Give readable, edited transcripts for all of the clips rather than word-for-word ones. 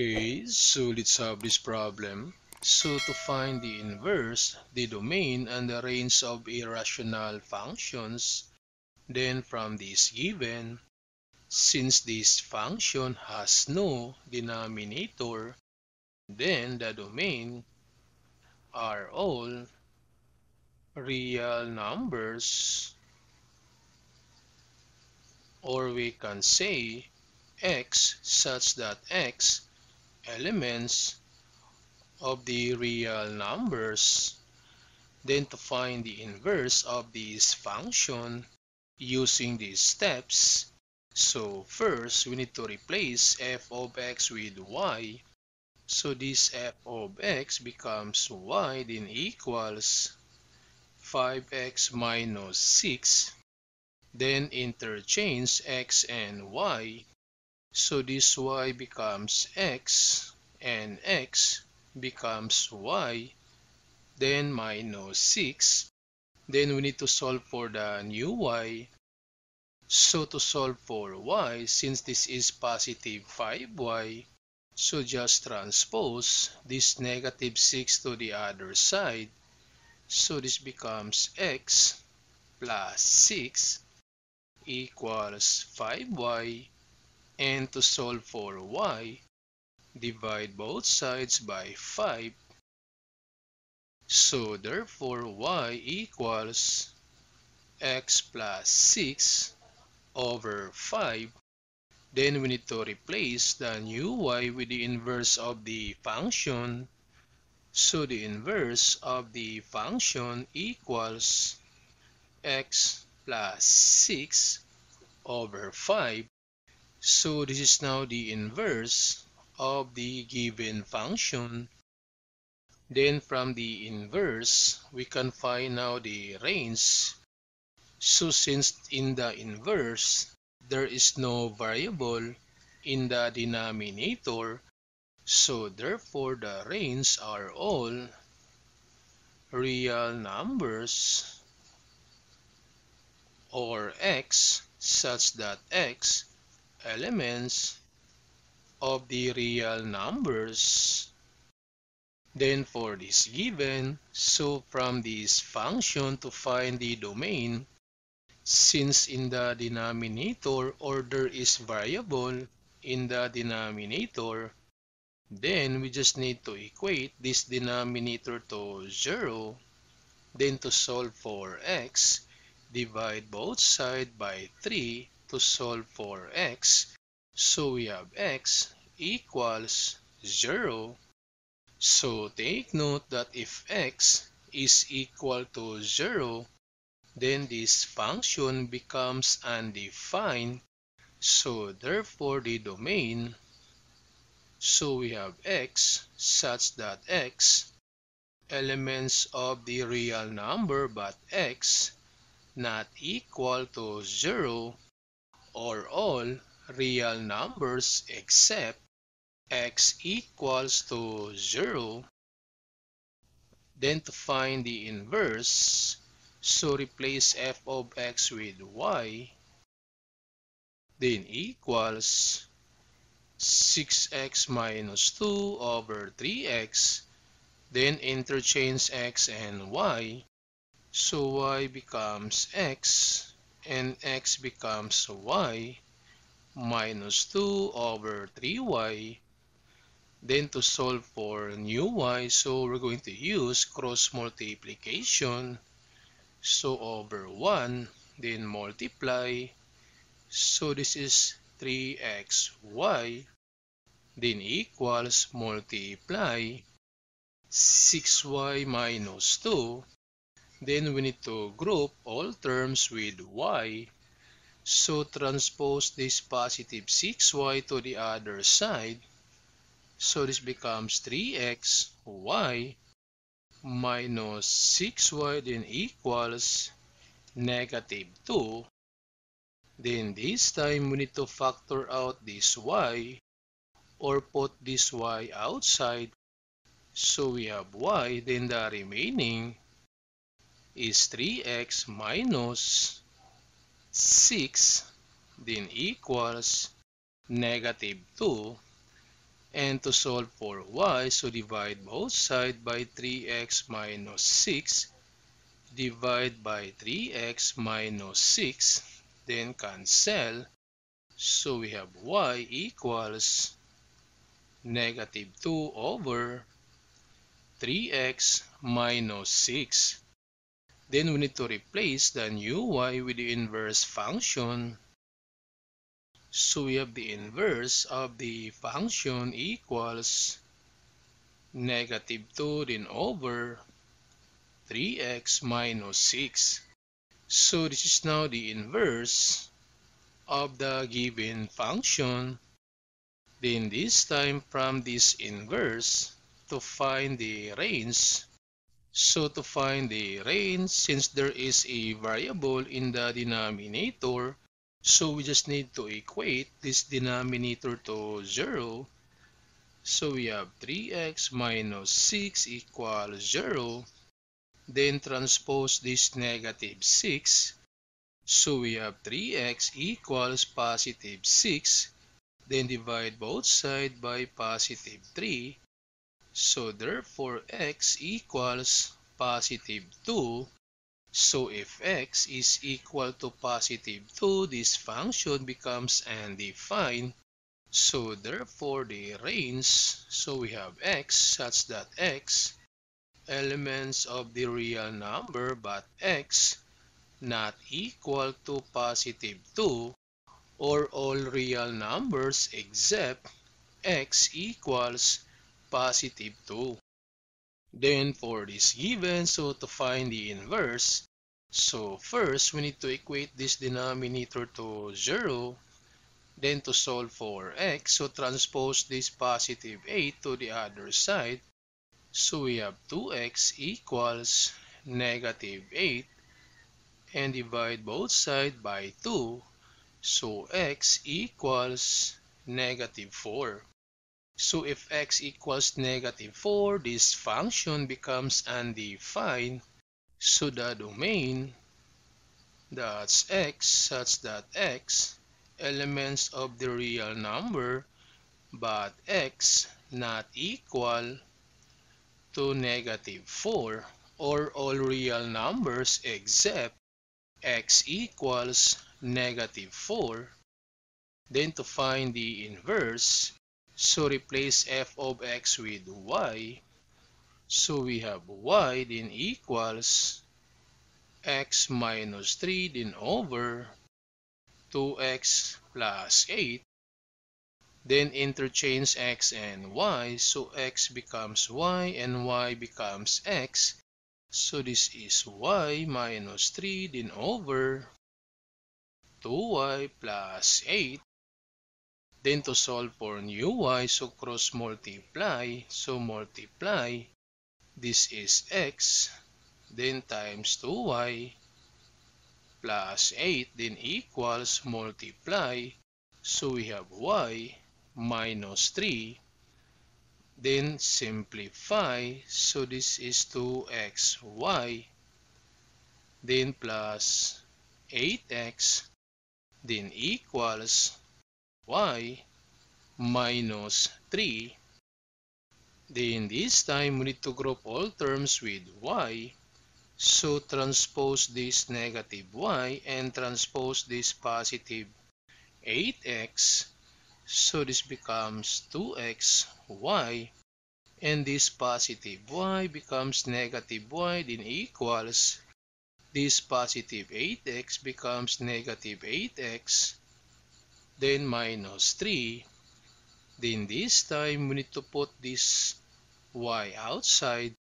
Okay, so let's have this problem. So to find the inverse, the domain, and the range of irrational functions, then from this given, since this function has no denominator, then the domain are all real numbers, or we can say x such that x elements of the real numbers. Then to find the inverse of this function using these steps, so first we need to replace f of x with y. So this f of x becomes y, then equals 5x minus 6. Then interchange x and y. So this y becomes x and x becomes y, then minus 6. Then we need to solve for the new y. So to solve for y, since this is positive 5y, so just transpose this negative 6 to the other side. So this becomes x plus 6 equals 5y. And to solve for y, divide both sides by 5. So therefore y equals x plus 6 over 5. Then we need to replace the new y with the inverse of the function. So the inverse of the function equals x plus 6 over 5. So this is now the inverse of the given function. Then from the inverse, we can find now the range. So since in the inverse, there is no variable in the denominator, so therefore the range are all real numbers, or x such that x elements of the real numbers. Then for this given, so from this function to find the domain, since in the denominator order is variable in the denominator, then we just need to equate this denominator to 0. Then to solve for x, divide both sides by 3 to solve for x. So we have x equals 0. So take note that if x is equal to 0, then this function becomes undefined. So therefore the domain, so we have x such that x elements of the real number but x not equal to 0, or all real numbers except x equals to 0. Then to find the inverse, so replace f of x with y, then equals 6x minus 2 over 3x, then interchange x and y. So y becomes x and x becomes y minus 2 over 3y. Then to solve for new y, so we're going to use cross multiplication. So over 1, then multiply. So this is 3xy, then equals multiply 6y minus 2. Then we need to group all terms with y. So transpose this positive 6y to the other side. So this becomes 3xy minus 6y, then equals negative 2. Then this time we need to factor out this y, or put this y outside. So we have y, then the remaining is 3x minus 6, then equals negative 2. And to solve for y, so divide both sides by 3x minus 6. Divide by 3x minus 6. Then cancel. So we have y equals negative 2 over 3x minus 6. Then we need to replace the new y with the inverse function. So we have the inverse of the function equals negative 2 then over 3x minus 6. So this is now the inverse of the given function. Then this time from this inverse to find the range. So to find the range, since there is a variable in the denominator, so we just need to equate this denominator to 0. So we have 3x minus 6 equals 0. Then transpose this negative 6. So we have 3x equals positive 6. Then divide both sides by positive 3. So therefore x equals positive 2. So if x is equal to positive 2, this function becomes undefined. So therefore the range, so we have x such that x elements of the real number but x not equal to positive 2 or all real numbers except x equals positive 2. Then for this given, so to find the inverse, so first we need to equate this denominator to 0. Then to solve for x, so transpose this positive 8 to the other side. So we have 2x equals negative 8 and divide both sides by 2. So x equals negative 4. So if x equals negative 4, this function becomes undefined. So the domain, that's x such that x elements of the real number but x not equal to negative 4 or all real numbers except x equals negative 4. Then to find the inverse, so replace f of x with y. So we have y then equals x minus 3 then over 2x plus 8. Then interchange x and y. So x becomes y and y becomes x. So this is y minus 3 then over 2y plus 8. Then to solve for new y, so cross multiply. So multiply. This is x. Then times 2y plus 8 then equals multiply. So we have y minus 3. Then simplify. So this is 2xy. Then plus 8x. Then equals y minus 3. Then this time we need to group all terms with y. So transpose this negative y and transpose this positive 8x. So this becomes 2xy. And this positive y becomes negative y then equals this positive 8x becomes negative 8x. Then minus 3. Then this time we need to put this y outside.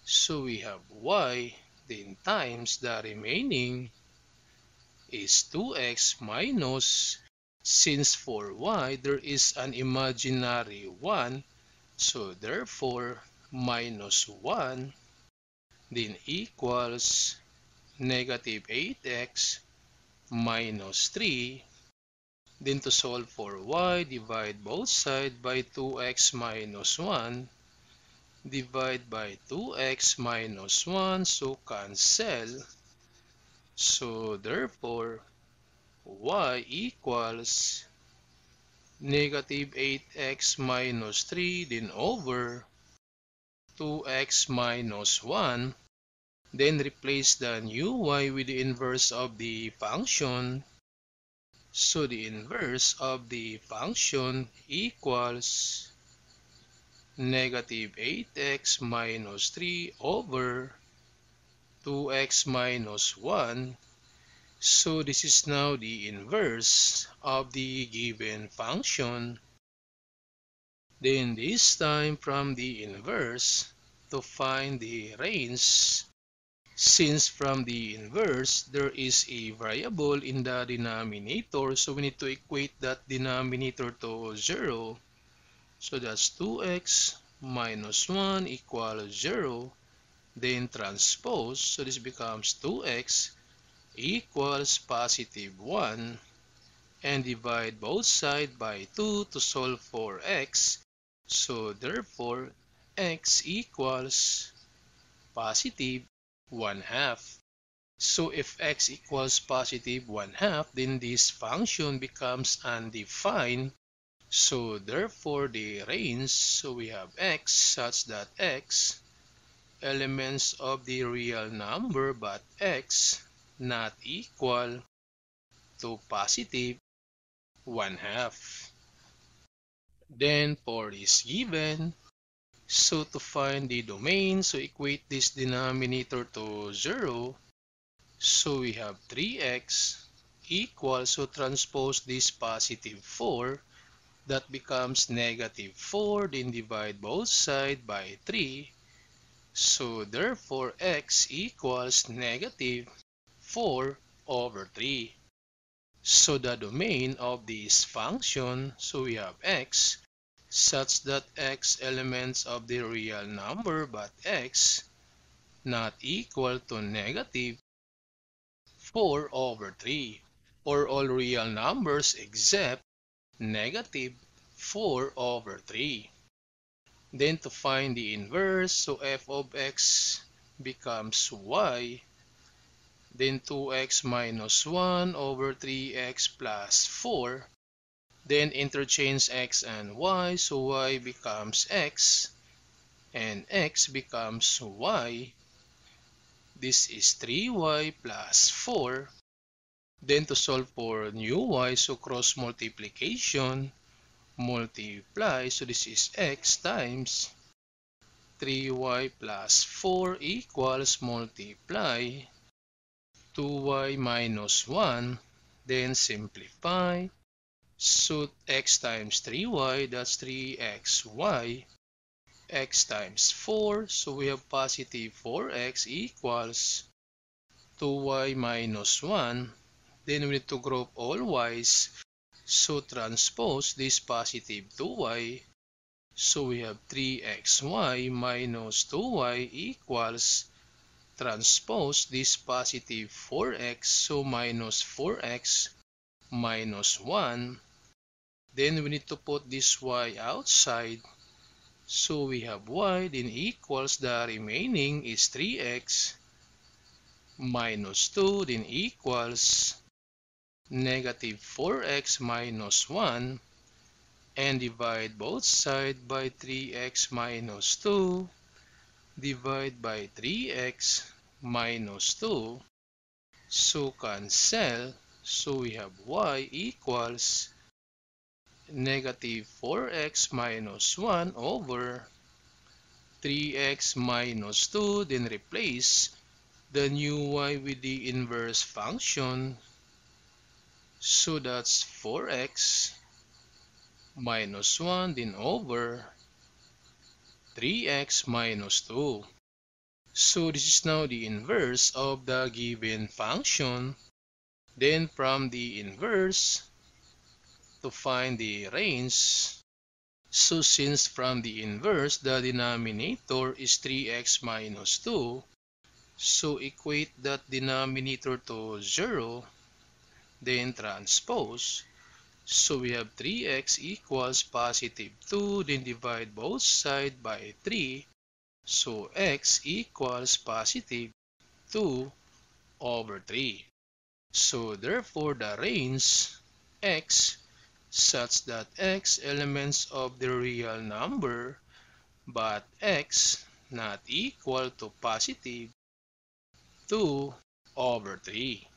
So we have y then times the remaining is 2x minus, since for y there is an imaginary 1, so therefore minus 1 then equals negative 8x minus 3. Then to solve for y, divide both sides by 2x minus 1. Divide by 2x minus 1, so cancel. So therefore y equals negative 8x minus 3, then over 2x minus 1. Then replace the new y with the inverse of the function. So the inverse of the function equals negative 8x minus 3 over 2x minus 1. So this is now the inverse of the given function. Then this time from the inverse to find the range. Since from the inverse there is a variable in the denominator, so we need to equate that denominator to 0. So that's 2x minus 1 equals 0. Then transpose, so this becomes 2x equals positive 1. And divide both sides by 2 to solve for x. So therefore, x equals positive 1/2. So if x equals positive 1/2, then this function becomes undefined. So therefore, the range, so we have x such that x, elements of the real number but x not equal to positive 1/2. Then for this given, so to find the domain, so equate this denominator to 0. So we have 3x equals, so transpose this positive 4. That becomes negative 4. Then divide both sides by 3. So therefore x equals negative 4 over 3. So the domain of this function, so we have x such that x elements of the real number but x not equal to negative 4 over 3, or all real numbers except negative 4 over 3. Then to find the inverse, so f of x becomes y. Then 2x minus 1 over 3x plus 4. Then interchange x and y, so y becomes x and x becomes y. This is 3y plus 4. Then to solve for new y, so cross multiplication, multiply, so this is x times 3y plus 4 equals multiply 2y minus 1, then simplify. So x times 3y, that's 3xy. X times 4, so we have positive 4x equals 2y minus 1. Then we need to group all y's. So transpose this positive 2y. So we have 3xy minus 2y equals, transpose this positive 4x, so minus 4x minus 1. Then we need to put this y outside. So we have y, then equals, the remaining is 3x minus 2, then equals negative 4x minus 1. And divide both sides by 3x minus 2. Divide by 3x minus 2. So cancel. So we have y equals negative 4x minus 1 over 3x minus 2. Then replace the new y with the inverse function. So that's 4x minus 1, then over 3x minus 2. So this is now the inverse of the given function. Then from the inverse, to find the range, so since from the inverse the denominator is 3x minus 2, so equate that denominator to 0, then transpose. So we have 3x equals positive 2, then divide both sides by 3. So x equals positive 2 over 3. So therefore the range x such that x elements of the real number but x not equal to positive 2 over 3.